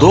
2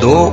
2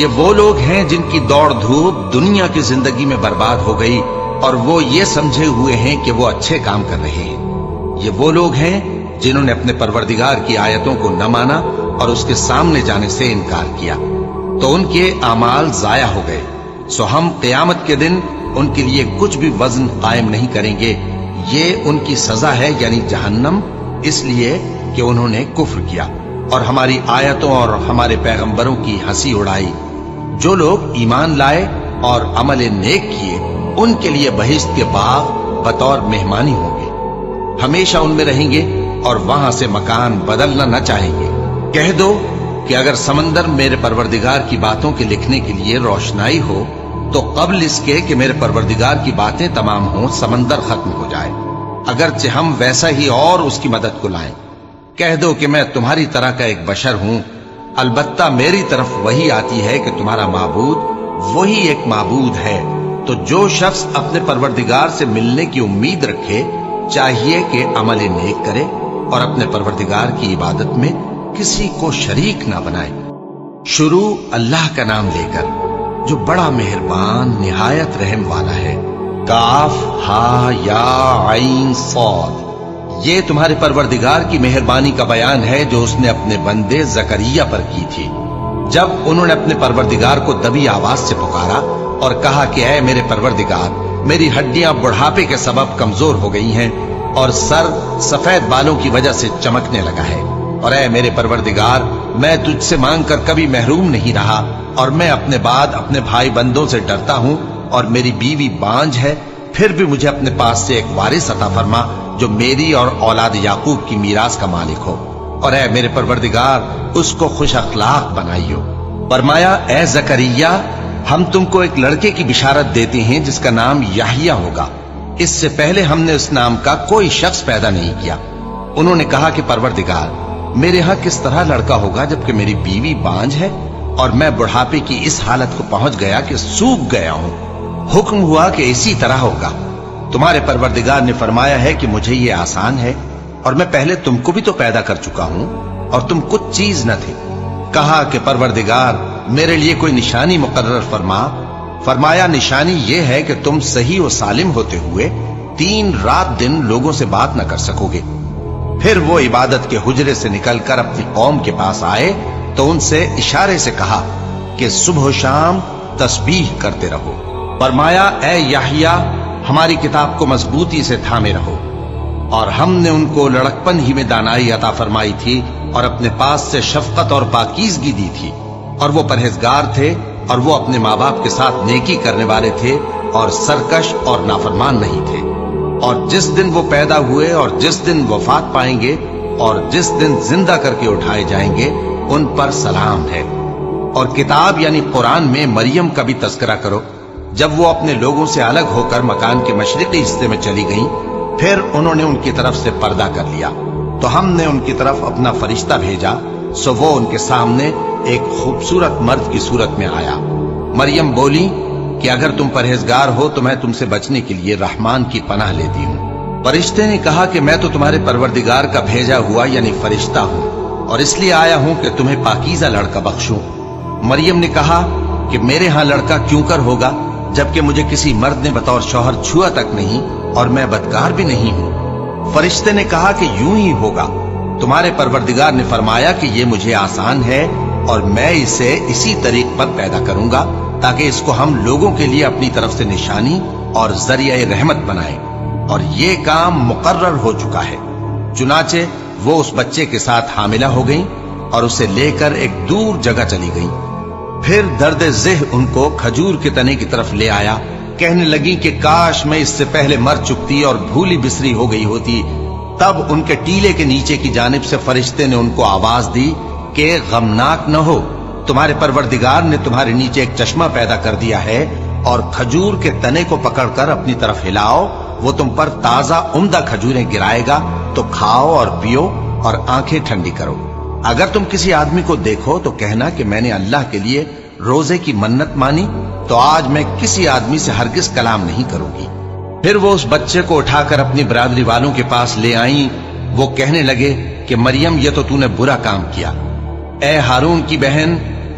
یہ وہ لوگ ہیں جن کی دوڑ دھوپ دنیا کی زندگی میں برباد ہو گئی اور وہ یہ سمجھے ہوئے ہیں کہ وہ اچھے کام کر رہے ہیں۔ یہ وہ لوگ ہیں جنہوں نے اپنے پروردگار کی آیتوں کو نہ مانا اور اس کے سامنے جانے سے انکار کیا، تو ان کے اعمال ضائع ہو گئے۔ سو ہم قیامت کے دن ان کے لیے کچھ بھی وزن قائم نہیں کریں گے۔ یہ ان کی سزا ہے، یعنی جہنم، اس لیے کہ انہوں نے کفر کیا اور ہماری آیتوں اور ہمارے پیغمبروں کی ہنسی اڑائی۔ جو لوگ ایمان لائے اور عمل نیک کیے ان کے لیے بہشت کے باغ بطور مہمانی ہوں گے، ہمیشہ ان میں رہیں گے اور وہاں سے مکان بدلنا نہ چاہیں گے۔ کہہ دو کہ اگر سمندر میرے پروردگار کی باتوں کے لکھنے کے لیے روشنائی ہو تو قبل اس کے کہ میرے پروردگار کی باتیں تمام ہوں سمندر ختم ہو جائے، اگرچہ ہم ویسا ہی اور اس کی مدد کو لائیں۔ کہہ دو کہ میں تمہاری طرح کا ایک بشر ہوں، البتہ میری طرف وہی آتی ہے کہ تمہارا معبود وہی ایک معبود ہے۔ تو جو شخص اپنے پروردگار سے ملنے کی امید رکھے چاہیے کہ عمل نیک کرے اور اپنے پروردگار کی عبادت میں کسی کو شریک نہ بنائے۔ شروع اللہ کا نام لے کر جو بڑا مہربان نہایت رحم والا ہے۔ کاف ہا یا عین صاد، یہ تمہارے پروردگار کی مہربانی کا بیان ہے جو اس نے اپنے بندے زکریا پر کی تھی، جب انہوں نے اپنے پروردگار کو دبی آواز سے پکارا اور کہا کہ اے میرے پروردگار، میری ہڈیاں بڑھاپے کے سبب کمزور ہو گئی ہیں اور سر سفید بالوں کی وجہ سے چمکنے لگا ہے، اور اے میرے پروردگار، میں تجھ سے مانگ کر کبھی محروم نہیں رہا اور میں اپنے بعد اپنے بھائی بندوں سے ڈرتا ہوں اور میری بیوی بانجھ ہے، پھر بھی مجھے اپنے پاس سے ایک وارث عطا فرما جو میری اور اولاد یعقوب کی میراث کا مالک ہو، اور اے میرے پروردگار اس کو خوش اخلاق بنائیو۔ فرمایا اے زکریا، ہم تم کو ایک لڑکے کی بشارت دیتے ہیں جس کا نام یحییٰ ہوگا، اس سے پہلے ہم نے اس نام کا کوئی شخص پیدا نہیں کیا۔ انہوں نے کہا کہ پروردگار، میرے ہاں کس طرح لڑکا ہوگا جبکہ میری بیوی بانجھ ہے اور میں بڑھاپے کی اس حالت کو پہنچ گیا کہ سوکھ گیا ہوں؟ حکم ہوا کہ اسی طرح ہوگا۔ تمہارے پروردگار نے فرمایا ہے کہ مجھے یہ آسان ہے اور میں پہلے تم کو بھی تو پیدا کر چکا ہوں اور تم کچھ چیز نہ تھے۔ کہا کہ پروردگار میرے لیے کوئی نشانی مقرر فرما۔ فرمایا نشانی یہ ہے کہ تم صحیح و سالم ہوتے ہوئے 3 رات دن لوگوں سے بات نہ کر سکو گے۔ پھر وہ عبادت کے حجرے سے نکل کر اپنی قوم کے پاس آئے تو ان سے اشارے سے کہا کہ صبح و شام تسبیح کرتے رہو۔ فرمایا اے یحییٰ، ہماری کتاب کو مضبوطی سے تھامے رہو، اور ہم نے ان کو لڑکپن ہی میں دانائی عطا فرمائی تھی اور اپنے پاس سے شفقت اور پاکیزگی دی تھی، اور وہ پرہیزگار تھے اور وہ اپنے ماں باپ کے ساتھ نیکی کرنے والے تھے اور سرکش اور نافرمان نہیں تھے۔ اور جس دن وہ پیدا ہوئے اور جس دن وفات پائیں گے اور جس دن زندہ کر کے اٹھائے جائیں گے ان پر سلام ہے۔ اور کتاب یعنی قرآن میں مریم کا بھی تذکرہ کرو، جب وہ اپنے لوگوں سے الگ ہو کر مکان کے مشرقی حصے میں چلی گئیں، پھر انہوں نے ان کی طرف سے پردہ کر لیا تو ہم نے ان کی طرف اپنا فرشتہ بھیجا، سو وہ ان کے سامنے ایک خوبصورت مرد کی صورت میں آیا۔ مریم بولی کہ اگر تم پرہیزگار ہو تو میں تم سے بچنے کے لیے رحمان کی پناہ لیتی ہوں۔ فرشتے نے کہا کہ میں تو تمہارے پروردگار کا بھیجا ہوا یعنی فرشتہ ہوں اور اس لیے آیا ہوں کہ تمہیں پاکیزہ لڑکا بخشوں۔ مریم نے کہا کہ میرے ہاں لڑکا کیوں کر ہوگا جبکہ مجھے کسی مرد نے بطور شوہر چھوا تک نہیں اور میں بدکار بھی نہیں ہوں۔ فرشتے نے کہا کہ یوں ہی ہوگا۔ تمہارے پروردگار نے فرمایا کہ یہ مجھے آسان ہے اور میں اسے اسی طریق پر پیدا کروں گا تاکہ اس کو ہم لوگوں کے لیے اپنی طرف سے نشانی اور ذریعہ رحمت بنائیں، اور یہ کام مقرر ہو چکا ہے۔ چنانچہ وہ اس بچے کے ساتھ حاملہ ہو گئیں اور اسے لے کر ایک دور جگہ چلی گئیں۔ پھر درد ذہ ان کو کھجور کے تنے کی طرف لے آیا، کہنے لگی کہ کاش میں اس سے پہلے مر چکتی اور بھولی بسری ہو گئی ہوتی۔ تب ان کے ٹیلے کے نیچے کی جانب سے فرشتے نے ان کو آواز دی کہ غمناک نہ ہو، تمہارے پروردگار نے تمہارے نیچے ایک چشمہ پیدا کر دیا ہے، اور کھجور کے تنے کو پکڑ کر اپنی طرف ہلاؤ، وہ تم پر تازہ عمدہ کھجوریں گرائے گا، تو کھاؤ اور پیو اور آنکھیں ٹھنڈی کرو۔ اگر تم کسی آدمی کو دیکھو تو کہنا کہ میں نے اللہ کے لیے روزے کی منت مانی، تو آج میں کسی آدمی سے ہرگز کلام نہیں کروں گی۔ پھر وہ اس بچے کو اٹھا کر اپنی برادری والوں کے پاس لے آئیں۔ وہ کہنے لگے کہ مریم یہ تو نے برا کام کیا۔ اے ہارون کی بہن،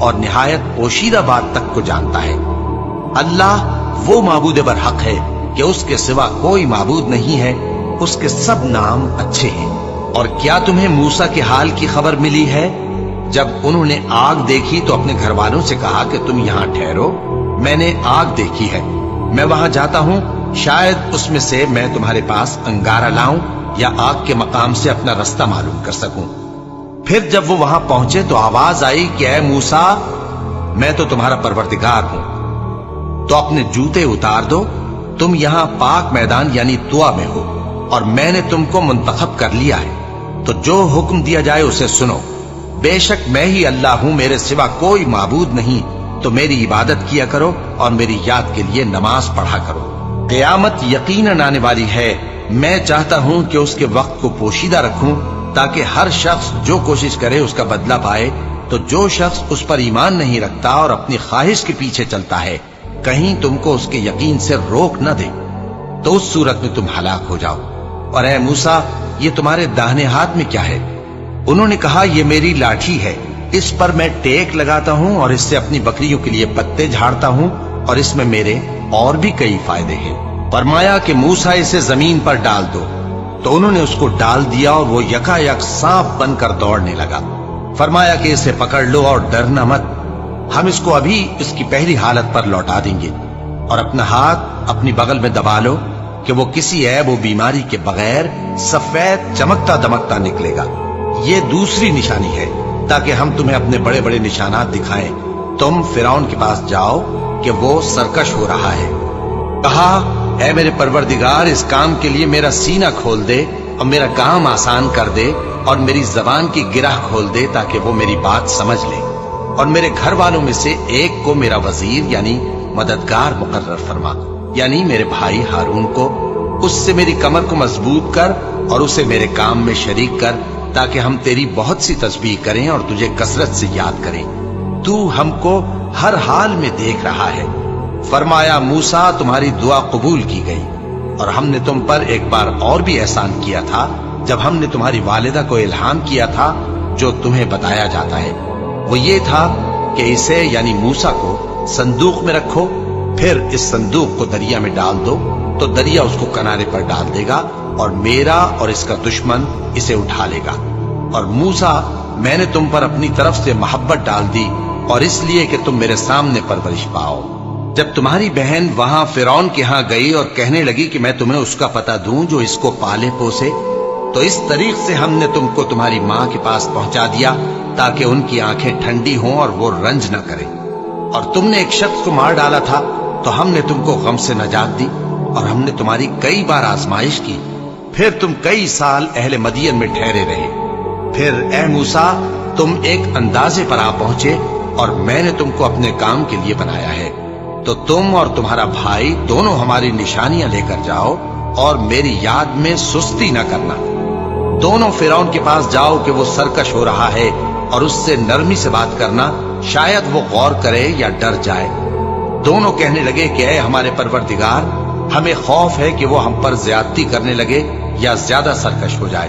اور نہایت پوشیدہ بات تک کو جانتا ہے۔ اللہ وہ معبود برحق ہے کہ اس کے سوا کوئی معبود نہیں ہے، اس کے سب نام اچھے ہیں۔ اور کیا تمہیں موسیٰ کے حال کی خبر ملی ہے؟ جب انہوں نے آگ دیکھی تو اپنے گھر والوں سے کہا کہ تم یہاں ٹھہرو، میں نے آگ دیکھی ہے، میں وہاں جاتا ہوں، شاید اس میں سے میں تمہارے پاس انگارہ لاؤں یا آگ کے مقام سے اپنا رستہ معلوم کر سکوں۔ پھر جب وہ وہاں پہنچے تو آواز آئی کہ اے موسیٰ، میں تو تمہارا پروردگار ہوں، تو اپنے جوتے اتار دو، تم یہاں پاک میدان یعنی طوا میں ہو، اور میں نے تم کو منتخب کر لیا ہے، تو جو حکم دیا جائے اسے سنو۔ بے شک میں ہی اللہ ہوں، میرے سوا کوئی معبود نہیں، تو میری عبادت کیا کرو اور میری یاد کے لیے نماز پڑھا کرو۔ قیامت یقیناً آنے والی ہے، میں چاہتا ہوں کہ اس کے وقت کو پوشیدہ رکھوں تاکہ ہر شخص جو کوشش کرے اس کا بدلہ پائے۔ تو جو شخص اس پر ایمان نہیں رکھتا اور اپنی خواہش کے پیچھے چلتا ہے، کہیں تم کو اس کے یقین سے روک نہ دے، تو اس صورت میں تم ہلاک ہو جاؤ۔ اور اے موسیٰ، یہ تمہارے داہنے ہاتھ میں کیا ہے؟ انہوں نے کہا یہ میری لاٹھی ہے، اس پر میں ٹیک لگاتا ہوں اور اس سے اپنی بکریوں کے لیے پتے جھاڑتا ہوں، اور اس میں میرے اور بھی کئی فائدے ہیں۔ فرمایا کہ موسیٰ اسے زمین پر ڈال دو، تو انہوں نے اس کو ڈال دیا اور وہ یکا یک سانپ بن کر دوڑنے لگا۔ فرمایا کہ اسے پکڑ لو اور ڈرنا مت، ہم اس کو ابھی اس کی پہلی حالت پر لوٹا دیں گے، اور اپنا ہاتھ اپنی بغل میں دبا لو کہ وہ کسی عیب و بیماری کے بغیر سفید چمکتا دمکتا نکلے گا۔ یہ دوسری نشانی ہے تاکہ ہم تمہیں اپنے بڑے بڑے نشانات دکھائیں۔ تم فرعون کے پاس جاؤ کہ وہ سرکش ہو رہا ہے۔ کہا اے میرے پروردگار، اس کام کے لیے میرا سینہ کھول دے اور میرا کام آسان کر دے، اور میری زبان کی گرہ کھول دے تاکہ وہ میری بات سمجھ لے، اور میرے گھر والوں میں سے ایک کو میرا وزیر یعنی مددگار مقرر فرما، یعنی میرے بھائی ہارون کو۔ اس سے میری کمر کو مضبوط کر اور اسے میرے کام میں شریک کر، تاکہ ہم تیری بہت سی تسبیح کریں اور تجھے کثرت سے یاد کریں، تو ہم کو ہر حال میں دیکھ رہا ہے۔ فرمایا موسیٰ، تمہاری دعا قبول کی گئی، اور ہم نے تم پر ایک بار اور بھی احسان کیا تھا جب ہم نے تمہاری والدہ کو الہام کیا تھا جو تمہیں بتایا جاتا ہے۔ وہ یہ تھا کہ اسے یعنی موسیٰ کو صندوق میں رکھو، پھر اس صندوق کو دریا میں ڈال دو، تو دریا اس کو کنارے پر ڈال دے گا، اور میرا اور اس کا دشمن اسے اٹھا لے گا۔ اور موسیٰ، میں نے تم پر اپنی طرف سے محبت ڈال دی، اور اس لیے کہ تم میرے سامنے پرورش پاؤ۔ جب تمہاری بہن وہاں فرعون کے ہاں گئی اور کہنے لگی کہ میں تمہیں اس کا پتہ دوں جو اس کو پالے پوسے، تو اس طریق سے ہم نے تم کو تمہاری ماں کے پاس پہنچا دیا تاکہ ان کی آنکھیں ٹھنڈی ہوں اور وہ رنج نہ کریں۔ اور تم نے ایک شخص کو مار ڈالا تھا تو ہم نے تم کو غم سے نجات دی، اور ہم نے تمہاری کئی بار آزمائش کی، پھر تم کئی سال اہل مدین میں ٹھہرے رہے۔ پھر اے موسیٰ، تم ایک اندازے پر آ پہنچے، اور میں نے تم کو اپنے کام کے لیے بنایا ہے، تو تم اور تمہارا بھائی دونوں ہماری نشانیاں لے کر جاؤ، اور میری یاد میں سستی نہ کرنا۔ دونوں فرعون کے پاس جاؤ کہ وہ سرکش ہو رہا ہے، اور اس سے نرمی سے بات کرنا، شاید وہ غور کرے یا ڈر جائے۔ دونوں کہنے لگے کہ اے ہمارے پروردگار، ہمیں خوف ہے کہ وہ ہم پر زیادتی کرنے لگے یا زیادہ سرکش ہو جائے۔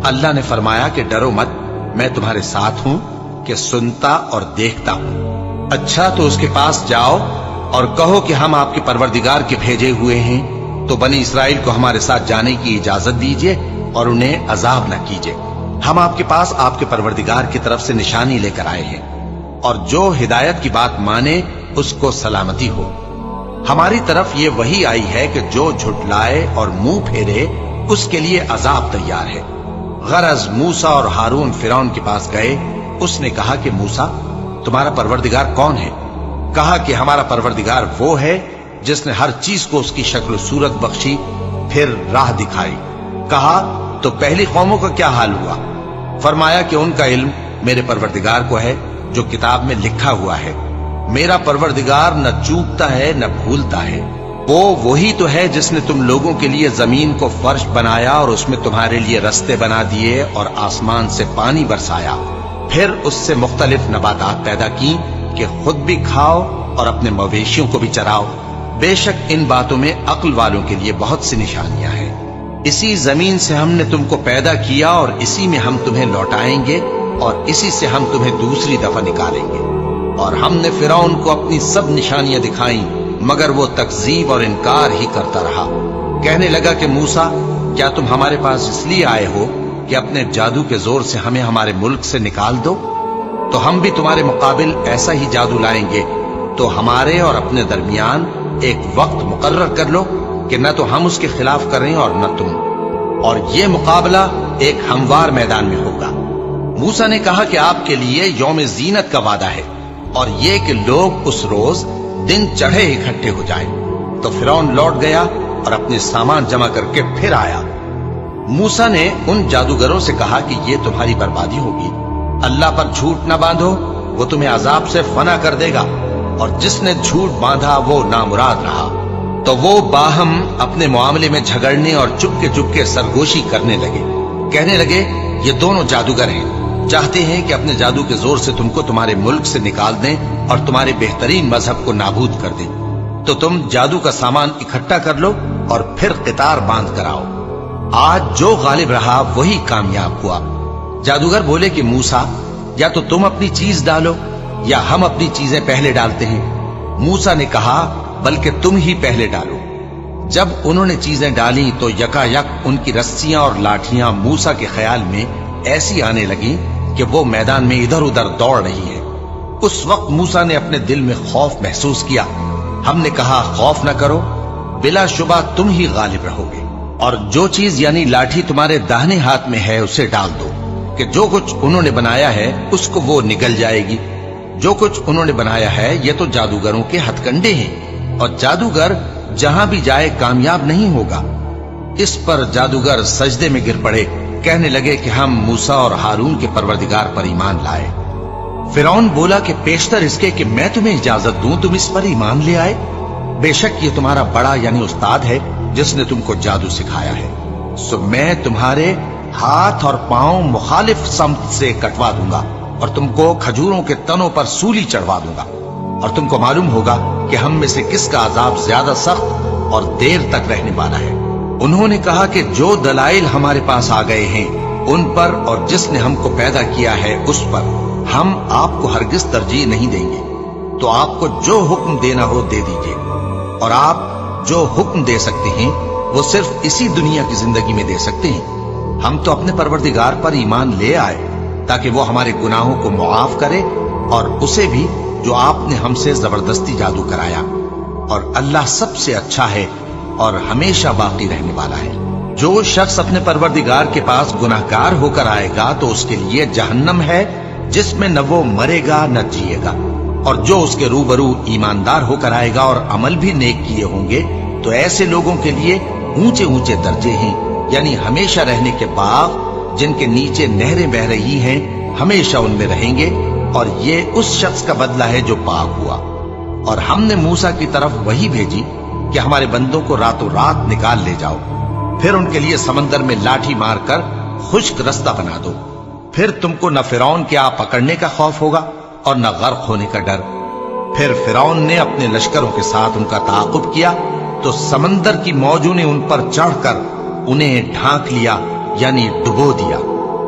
اللہ نے فرمایا کہ ڈرو مت، میں تمہارے ساتھ ہوں کہ سنتا اور دیکھتا ہوں۔ اچھا تو اس کے پاس جاؤ اور کہو کہ ہم آپ کے پروردگار کے بھیجے ہوئے ہیں، تو بنی اسرائیل کو ہمارے ساتھ جانے کی اجازت دیجیے اور انہیں عذاب نہ کیجیے۔ ہم آپ کے پاس آپ کے پروردگار کی طرف سے نشانی لے کر آئے ہیں، اور جو ہدایت کی بات مانے اس کو سلامتی ہو۔ ہماری طرف یہ وحی آئی ہے کہ جو جھٹلائے اور منہ پھیرے اس کے لیے عذاب تیار ہے۔ غرض موسیٰ اور ہارون فرعون کے پاس گئے۔ اس نے کہا کہ موسیٰ، تمہارا پروردگار کون ہے؟ کہا کہ ہمارا پروردگار وہ ہے جس نے ہر چیز کو اس کی شکل و صورت بخشی، پھر راہ دکھائی۔ کہا تو پہلی قوموں کا کیا حال ہوا؟ فرمایا کہ ان کا علم میرے پروردگار کو ہے جو کتاب میں لکھا ہوا ہے۔ میرا پروردگار نہ چوکتا ہے نہ بھولتا ہے۔ وہ وہی تو ہے جس نے تم لوگوں کے لیے زمین کو فرش بنایا اور اس میں تمہارے لیے رستے بنا دیے اور آسمان سے پانی برسایا، پھر اس سے مختلف نباتات پیدا کی کہ خود بھی کھاؤ اور اپنے مویشیوں کو بھی چراؤ۔ بے شک ان باتوں میں عقل والوں کے لیے بہت سی نشانیاں ہیں۔ اسی زمین سے ہم نے تم کو پیدا کیا اور اسی میں ہم تمہیں لوٹائیں گے اور اسی سے ہم تمہیں دوسری دفعہ نکالیں گے۔ اور ہم نے فرعون کو اپنی سب نشانیاں دکھائیں مگر وہ تکذیب اور انکار ہی کرتا رہا۔ کہنے لگا کہ موسیٰ، کیا تم ہمارے پاس اس لیے آئے ہو کہ اپنے جادو کے زور سے ہمیں ہمارے ملک سے نکال دو؟ تو ہم بھی تمہارے مقابل ایسا ہی جادو لائیں گے، تو ہمارے اور اپنے درمیان ایک وقت مقرر کر لو کہ نہ تو ہم اس کے خلاف کریں اور نہ تم، اور یہ مقابلہ ایک ہموار میدان میں ہوگا۔ موسیٰ نے کہا کہ آپ کے لیے یوم زینت کا وعدہ ہے، اور یہ کہ لوگ اس روز دن چڑھے اکٹھے ہو جائیں۔ تو فرعون لوٹ گیا اور اپنے سامان جمع کر کے پھر آیا۔ موسیٰ نے ان جادوگروں سے کہا کہ یہ تمہاری بربادی ہوگی، اللہ پر جھوٹ نہ باندھو، وہ تمہیں عذاب سے فنا کر دے گا، اور جس نے جھوٹ باندھا وہ نامراد رہا۔ تو وہ باہم اپنے معاملے میں جھگڑنے اور چپ کے سرگوشی کرنے لگے۔ کہنے لگے یہ دونوں جادوگر ہیں، چاہتے ہیں کہ اپنے جادو کے زور سے تم کو تمہارے ملک سے نکال دیں اور تمہارے بہترین مذہب کو نابود کر دیں۔ تو تم جادو کا سامان اکٹھا کر لو اور پھر قطار باندھ کر آؤ۔ آج جو غالب رہا وہی کامیاب ہوا۔ جادوگر بولے کہ موسیٰ، یا تو تم اپنی چیز ڈالو یا ہم اپنی چیزیں پہلے ڈالتے ہیں۔ موسیٰ نے کہا بلکہ تم ہی پہلے ڈالو۔ جب انہوں نے چیزیں ڈالی تو یکا یک ان کی رسیاں اور لاٹھیاں موسیٰ کے خیال میں ایسی آنے لگیں کہ وہ میدان میں ادھر ادھر دوڑ رہی ہیں۔ اس وقت موسیٰ نے اپنے دل میں خوف محسوس کیا۔ ہم نے کہا خوف نہ کرو، بلا شبہ تم ہی غالب رہو گے، اور جو چیز یعنی لاٹھی تمہارے داہنے ہاتھ میں ہے اسے ڈال دو کہ جو کچھ انہوں نے بنایا ہے اس کو وہ نگل جائے گی۔ جو کچھ انہوں نے بنایا ہے یہ تو جادوگروں کے ہتھ کنڈے ہیں، اور جادوگر جہاں بھی جائے کامیاب نہیں ہوگا۔ اس پر جادوگر سجدے میں گر پڑے، کہنے لگے کہ ہم موسیٰ اور ہارون کے پروردگار پر ایمان لائے۔ فرعون بولا کہ پیشتر اس کے کہ میں تمہیں اجازت دوں تم اس پر ایمان لے آئے، بے شک یہ تمہارا بڑا یعنی استاد ہے جس نے تم کو جادو سکھایا ہے، سو میں تمہارے ہاتھ اور پاؤں مخالف سمت سے کٹوا دوں گا اور تم کو کھجوروں کے تنوں پر سولی چڑھوا دوں گا، اور تم کو معلوم ہوگا کہ ہم میں سے کس کا عذاب زیادہ سخت اور دیر تک رہنے والا ہے۔ انہوں نے کہا کہ جو دلائل ہمارے پاس آ گئے ہیں ان پر اور جس نے ہم کو پیدا کیا ہے اس پر ہم آپ کو ہرگز ترجیح نہیں دیں گے، تو آپ کو جو حکم دینا ہو دے دیجیے، اور آپ جو حکم دے سکتے ہیں وہ صرف اسی دنیا کی زندگی میں دے سکتے ہیں۔ ہم تو اپنے پروردگار پر ایمان لے آئے تاکہ وہ ہمارے گناہوں کو معاف کرے اور اسے بھی جو آپ نے ہم سے زبردستی جادو کرایا، اور اللہ سب سے اچھا ہے اور ہمیشہ باقی رہنے والا ہے۔ جو شخص اپنے پروردگار کے پاس گناہگار ہو کر آئے گا تو اس کے لیے جہنم ہے جس میں نہ وہ مرے گا نہ جیے گا، اور جو اس کے روبرو ایماندار ہو کر آئے گا اور عمل بھی نیک کیے ہوں گے تو ایسے لوگوں کے لیے اونچے اونچے درجے ہیں، یعنی ہمیشہ رہنے کے باغ جن کے نیچے نہریں بہ رہی ہیں، ہمیشہ ان میں رہیں گے، اور یہ اس شخص کا بدلہ ہے جو پاک ہوا۔ اور ہم نے موسیٰ کی طرف وہی بھیجی کہ ہمارے بندوں کو راتوں رات نکال لے جاؤ، پھر ان کے لیے سمندر میں لاٹھی مار کر خشک رستہ بنا دو، پھر تم کو نہ فرعون کے آ پکڑنے کا خوف ہوگا اور نہ غرق ہونے کا ڈر۔ پھر فرعون نے اپنے لشکروں کے ساتھ ان کا تعاقب کیا تو سمندر کی موجوں نے ان پر چڑھ کر انہیں ڈھانک لیا یعنی ڈبو دیا،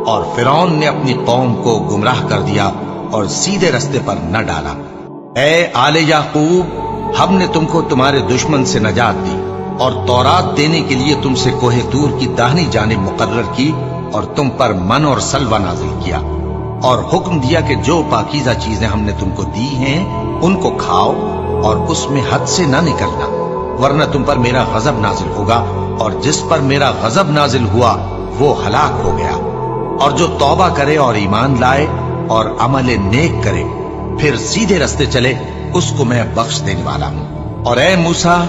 اور فرعون نے اپنی قوم کو گمراہ کر دیا اور سیدھے رستے پر نہ ڈالا۔ اے آل یعقوب، ہم نے تم کو تمہارے دشمن سے نجات دی اور تورات دینے کے لیے تم سے کوہ طور کی داہنی جانب مقرر کی، اور تم پر من اور سلوہ نازل کیا، اور حکم دیا کہ جو پاکیزہ چیزیں ہم نے تم کو دی ہیں ان کو کھاؤ اور اس میں حد سے نہ نکلنا، ورنہ تم پر میرا غضب نازل ہوگا، اور جس پر میرا غضب نازل ہوا وہ ہلاک ہو گیا۔ اور جو توبہ کرے اور ایمان لائے اور عمل نیک کرے پھر سیدھے رستے چلے اس کو میں بخش دینے والا ہوں۔ اور اے موسیٰ،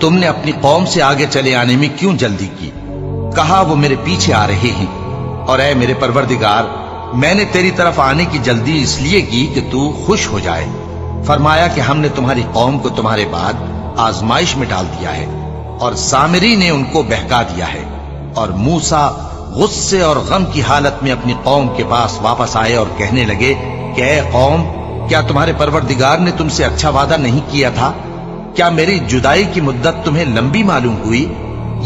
تم نے اپنی قوم سے آگے چلے آنے میں کیوں جلدی کی؟ کہا وہ میرے پیچھے آ رہے ہیں۔ اور اے میرے پروردگار، میں نے تیری طرف آنے کی جلدی اس لیے کی کہ تو خوش ہو جائے۔ فرمایا کہ ہم نے تمہاری قوم کو تمہارے بعد آزمائش میں ڈال دیا ہے، اور سامری نے ان کو بہکا دیا ہے۔ اور موسیٰ غصے اور غم کی حالت میں اپنی قوم کے پاس واپس آئے اور کہنے لگے کہ اے قوم، کیا تمہارے پروردگار نے تم سے اچھا وعدہ نہیں کیا تھا؟ کیا میری جدائی کی مدت تمہیں لمبی معلوم ہوئی،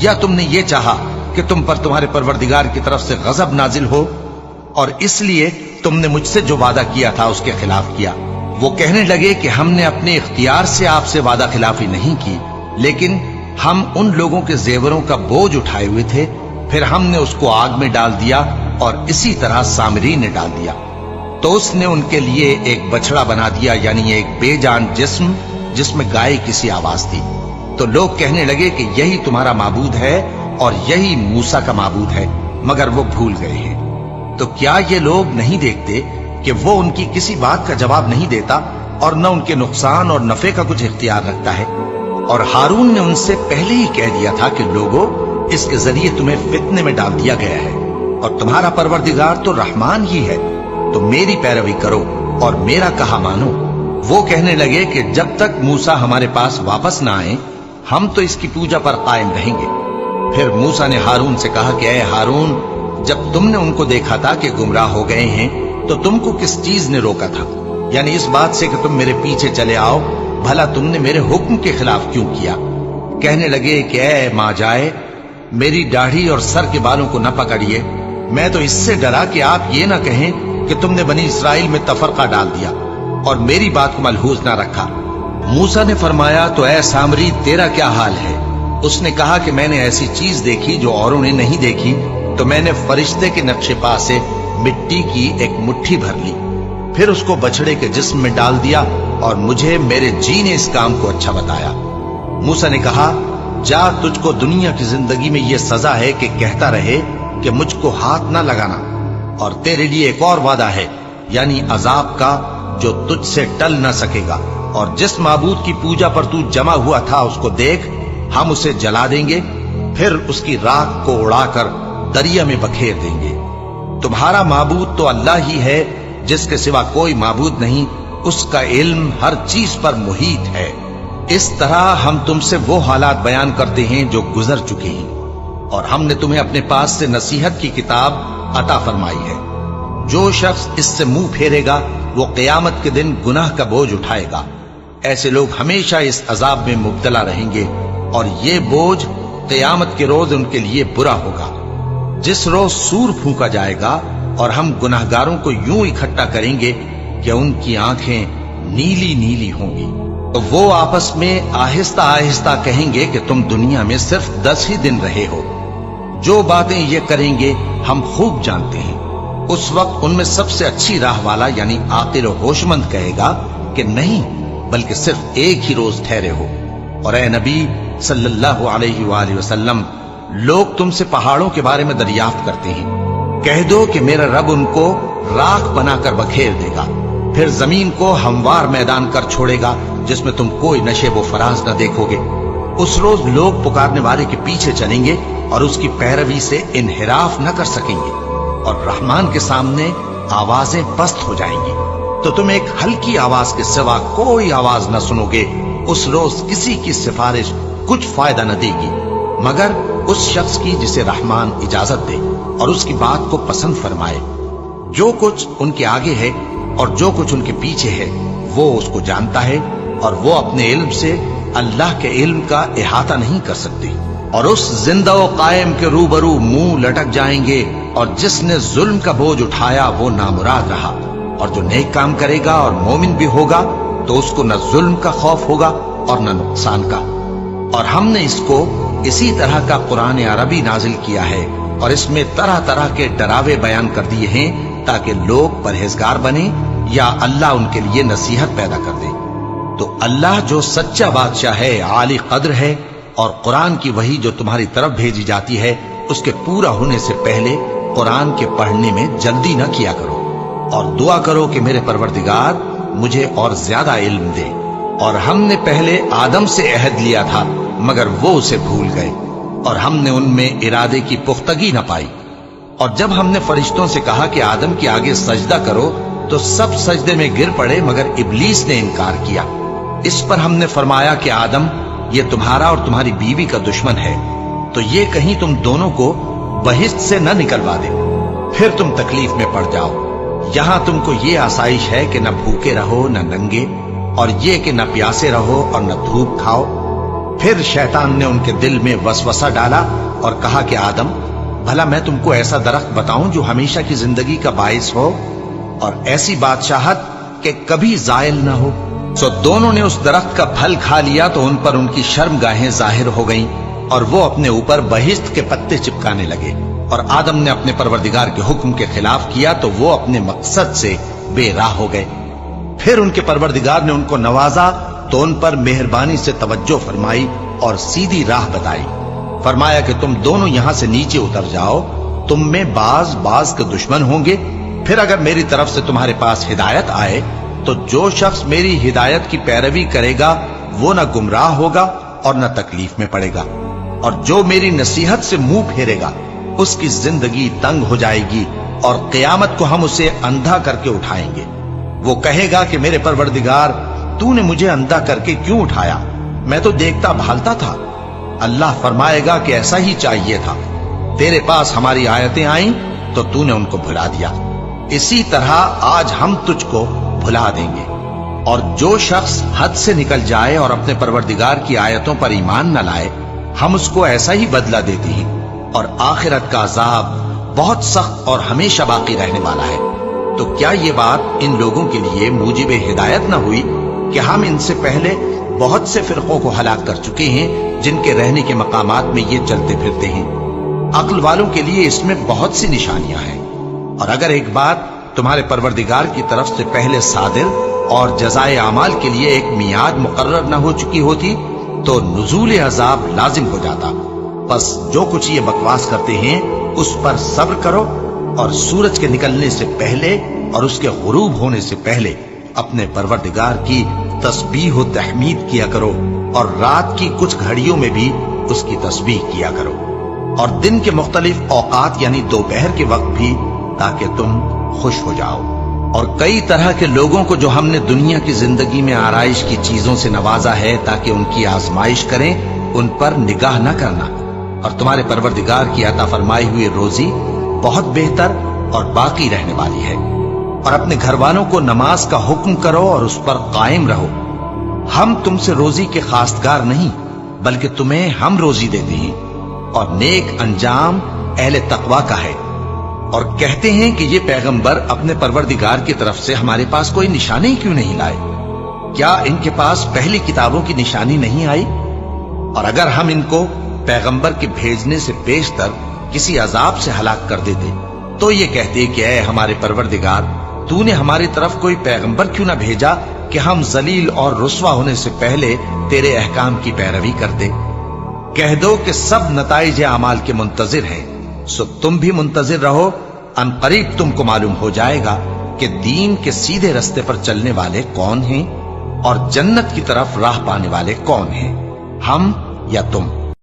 یا تم نے یہ چاہا کہ تم پر تمہارے پروردگار کی طرف سے غضب نازل ہو، اور اس لیے تم نے مجھ سے جو وعدہ کیا تھا اس کے خلاف کیا؟ وہ کہنے لگے کہ ہم نے اپنے اختیار سے آپ سے وعدہ خلافی نہیں کی، لیکن ہم ان لوگوں کے زیوروں کا بوجھ اٹھائے ہوئے تھے، پھر ہم نے اس کو آگ میں ڈال دیا اور اسی طرح سامری نے ڈال دیا۔ تو اس نے ان کے لیے ایک بچڑا بنا دیا، یعنی ایک بے جان جسم جس میں گائے کی سی آواز تھی۔ تو لوگ کہنے لگے کہ یہی تمہارا معبود ہے اور یہی موسیٰ کا معبود ہے، مگر وہ بھول گئے ہیں۔ تو کیا یہ لوگ نہیں دیکھتے کہ وہ ان کی کسی بات کا جواب نہیں دیتا اور نہ ان کے نقصان اور نفع کا کچھ اختیار رکھتا ہے؟ اور ہارون نے ان سے پہلے ہی کہہ دیا تھا کہ لوگوں، اس کے ذریعے تمہیں فتنے میں ڈال دیا گیا ہے، اور تمہارا پروردگار تو رحمان ہی ہے، تو میری پیروی کرو اور میرا کہا مانو۔ وہ کہنے لگے کہ جب تک موسیٰ ہمارے پاس واپس نہ آئے ہم تو اس کی پوجا پر قائم رہیں گے۔ پھر موسیٰ نے ہارون سے کہا کہ اے ہارون، جب تم نے ان کو دیکھا تھا کہ گمراہ ہو گئے ہیں تو تم کو کس چیز نے روکا تھا؟ یعنی اس بات سے کہ تم میرے پیچھے چلے آؤ، بھلا تم نے میرے حکم کے خلاف کیوں کیا؟ کہنے لگے کہ اے ماں جائے، میری داڑھی اور سر کے بالوں کو نہ پکڑیے، میں تو اس سے ڈرا کہ آپ یہ نہ کہیں کہ تم نے بنی اسرائیل میں تفرقہ ڈال دیا اور میری بات کو ملحوظ نہ رکھا۔ موسیٰ نے فرمایا تو اے سامری، تیرا کیا حال ہے؟ اس نے کہا کہ میں نے ایسی چیز دیکھی جو اوروں نے نہیں دیکھی، تو میں نے فرشتے کے نقش پا سے مٹی کی ایک مٹھی بھر لی، پھر اس کو بچڑے کے جسم میں ڈال دیا اور مجھے میرے جی نے اس کام کو اچھا بتایا۔ موسیٰ نے کہا جا، تجھ کو دنیا کی زندگی میں یہ سزا ہے کہ کہتا رہے کہ مجھ کو ہاتھ نہ لگانا، اور تیرے لیے ایک اور وعدہ ہے، یعنی عذاب کا جو تجھ سے ٹل نہ سکے گا، اور جس معبود کی پوجا پر تو جمع ہوا تھا اس کو دیکھ، ہم اسے جلا دیں گے، پھر اس کی راکھ کو اڑا کر دریا میں بکھیر دیں گے۔ تمہارا معبود تو اللہ ہی ہے، جس کے سوا کوئی معبود نہیں، اس کا علم ہر چیز پر محیط ہے۔ اس طرح ہم تم سے وہ حالات بیان کرتے ہیں جو گزر چکے ہیں، اور ہم نے تمہیں اپنے پاس سے نصیحت کی کتاب عطا فرمائی ہے۔ جو شخص اس سے منہ پھیرے گا وہ قیامت کے دن گناہ کا بوجھ اٹھائے گا۔ ایسے لوگ ہمیشہ اس عذاب میں مبتلا رہیں گے، اور یہ بوجھ قیامت کے روز ان کے لیے برا ہوگا، جس روز سور پھونکا جائے گا اور ہم گناہگاروں کو یوں اکٹھا کریں گے کہ ان کی آنکھیں نیلی نیلی ہوں گی۔ تو وہ آپس میں آہستہ آہستہ کہیں گے کہ تم دنیا میں صرف 10 ہی دن رہے ہو، جو باتیں یہ کریں گے ہم خوب جانتے ہیں۔ اس وقت ان میں سب سے اچھی راہ والا یعنی عاقل و ہوش مند کہے گا کہ نہیں، بلکہ صرف ایک ہی روز ٹھہرے ہو۔ اور اے نبی صلی اللہ علیہ وآلہ وسلم، لوگ تم سے پہاڑوں کے بارے میں دریافت کرتے ہیں، کہہ دو کہ میرا رب ان کو راکھ بنا کر بکھیر دے گا، پھر زمین کو ہموار میدان کر چھوڑے گا جس میں تم کوئی نشیب و فراز نہ دیکھو گے۔ اس روز لوگ پکارنے والے کے پیچھے چلیں گے اور اس کی پیروی سے انحراف نہ کر سکیں گے، اور رحمان کے سامنے آوازیں پست ہو جائیں گی، تو تم ایک ہلکی آواز کے سوا کوئی آواز نہ سنو گے۔ اس روز کسی کی سفارش کچھ فائدہ نہ دے گی مگر اس شخص کی جسے رحمان اجازت دے اور اس کی بات کو پسند فرمائے۔ جو کچھ ان کے آگے ہے اور جو کچھ ان کے پیچھے ہے وہ اس کو جانتا ہے، اور وہ اپنے علم سے اللہ کے علم کا احاطہ نہیں کر سکتے۔ اور اس زندہ و قائم کے روبرو منہ لٹک جائیں گے، اور جس نے ظلم کا بوجھ اٹھایا وہ نامراد رہا، اور جو نیک کام کرے گا اور مومن بھی ہوگا تو اس کو نہ ظلم کا خوف ہوگا اور نہ نقصان کا۔ اور ہم نے اس کو اسی طرح کا قرآن عربی نازل کیا ہے، اور اس میں طرح طرح کے ڈراوے بیان کر دیے ہیں تاکہ لوگ پرہیزگار بنیں یا اللہ ان کے لیے نصیحت پیدا کر دے۔ تو اللہ جو سچا بادشاہ ہے، عالی قدر ہے، اور قرآن کی وحی جو تمہاری طرف بھیجی جاتی ہے اس کے پورا ہونے سے پہلے قرآن کے پڑھنے میں جلدی نہ کیا کرو، اور دعا کرو کہ میرے پروردگار مجھے اور زیادہ علم دے۔ اور ہم نے پہلے آدم سے عہد لیا تھا مگر وہ اسے بھول گئے، اور ہم نے ان میں ارادے کی پختگی نہ پائی۔ اور جب ہم نے فرشتوں سے کہا کہ آدم کے آگے سجدہ کرو تو سب سجدے میں گر پڑے مگر ابلیس نے انکار کیا۔ اس پر ہم نے فرمایا کہ آدم، یہ تمہارا اور تمہاری بیوی کا دشمن ہے، تو یہ کہیں تم دونوں کو بہشت سے نہ نکلوا دے، پھر تم تکلیف میں پڑ جاؤ۔ یہاں تم کو یہ آسائش ہے کہ نہ بھوکے رہو نہ ننگے، اور یہ کہ نہ پیاسے رہو اور نہ دھوپ کھاؤ۔ پھر شیطان نے ان کے دل میں وسوسہ ڈالا اور کہا کہ آدم، بھلا میں تم کو ایسا درخت بتاؤں جو ہمیشہ کی زندگی کا باعث ہو، اور ایسی بادشاہت کہ کبھی زائل نہ ہو۔ سو دونوں نے اس درخت کا پھل کھا لیا تو ان پر ان کی شرمگاہیں ظاہر ہو گئیں اور وہ اپنے اوپر بہشت کے پتے چپکانے لگے، اور آدم نے اپنے پروردگار کے حکم کے خلاف کیا تو وہ اپنے مقصد سے بے راہ ہو گئے۔ پھر ان کے پروردگار نے ان کو نوازا تو ان پر مہربانی سے توجہ فرمائی اور سیدھی راہ بتائی۔ فرمایا کہ تم دونوں یہاں سے نیچے اتر جاؤ، تم میں بعض کے دشمن ہوں گے، پھر اگر میری طرف سے تمہارے پاس ہدایت آئے تو جو شخص میری ہدایت کی پیروی کرے گا وہ نہ گمراہ ہوگا اور نہ تکلیف میں پڑے گا، اور جو میری نصیحت سے منہ پھیرے گا اس کی زندگی تنگ ہو جائے گی، اور قیامت کو ہم اسے اندھا کر کے اٹھائیں گے۔ وہ کہے گا کہ میرے پروردگار، تو نے مجھے اندھا کر کے کیوں اٹھایا؟ میں تو دیکھتا بھالتا تھا۔ اللہ فرمائے گا کہ ایسا ہی چاہیے تھا، تیرے پاس ہماری آیتیں آئیں تو تو نے ان کو بھلا دیا، اسی طرح آج ہم تجھ کو بھلا دیں گے۔ اور جو شخص حد سے نکل جائے اور اپنے پروردگار کی آیتوں پر ایمان نہ لائے، ہم اس کو ایسا ہی بدلہ دیتے ہیں، اور آخرت کا عذاب بہت سخت اور ہمیشہ باقی رہنے والا ہے۔ تو کیا یہ بات ان لوگوں کے لیے موجب ہدایت نہ ہوئی کہ ہم ان سے پہلے بہت سے فرقوں کو ہلاک کر چکے ہیں جن کے رہنے کے مقامات میں یہ چلتے پھرتے ہیں؟ عقل والوں کے لیے اس میں بہت سی نشانیاں ہیں۔ اور اگر ایک بات تمہارے پروردگار کی طرف سے پہلے صادر اور جزائے اعمال کے لیے ایک میعاد مقرر نہ ہو چکی ہوتی تو نزول عذاب لازم ہو جاتا۔ بس جو کچھ یہ بکواس کرتے ہیں اس پر صبر کرو، اور سورج کے نکلنے سے پہلے اور اس کے غروب ہونے سے پہلے اپنے پروردگار کی تسبیح و تحمید کیا کرو، اور رات کی کچھ گھڑیوں میں بھی اس کی تسبیح کیا کرو، اور دن کے مختلف اوقات یعنی دوپہر کے وقت بھی، تاکہ تم خوش ہو جاؤ۔ اور کئی طرح کے لوگوں کو جو ہم نے دنیا کی زندگی میں آرائش کی چیزوں سے نوازا ہے تاکہ ان کی آزمائش کریں، ان پر نگاہ نہ کرنا، اور تمہارے پروردگار کی عطا فرمائی ہوئی روزی بہت بہتر اور باقی رہنے والی ہے۔ اور اپنے گھر والوں کو نماز کا حکم کرو اور اس پر قائم رہو۔ ہم تم سے روزی کے خواستگار نہیں، بلکہ تمہیں ہم روزی دیتے ہیں، اور نیک انجام اہل تقوی کا ہے۔ اور کہتے ہیں کہ یہ پیغمبر اپنے پروردگار کی طرف سے ہمارے پاس کوئی نشانی کیوں نہیں لائے؟ کیا ان کے پاس پہلی کتابوں کی نشانی نہیں آئی؟ اور اگر ہم ان کو پیغمبر کے بھیجنے سے بیشتر کسی عذاب سے ہلاک کر دیتے تو یہ کہتے کہ اے ہمارے پروردگار، تو نے ہماری طرف کوئی پیغمبر کیوں نہ بھیجا کہ ہم ذلیل اور رسوا ہونے سے پہلے تیرے احکام کی پیروی کرتے۔ کہہ دو کہ سب نتائج اعمال کے منتظر ہیں، سو تم بھی منتظر رہو، ان قریب تم کو معلوم ہو جائے گا کہ دین کے سیدھے رستے پر چلنے والے کون ہیں اور جنت کی طرف راہ پانے والے کون ہیں، ہم یا تم۔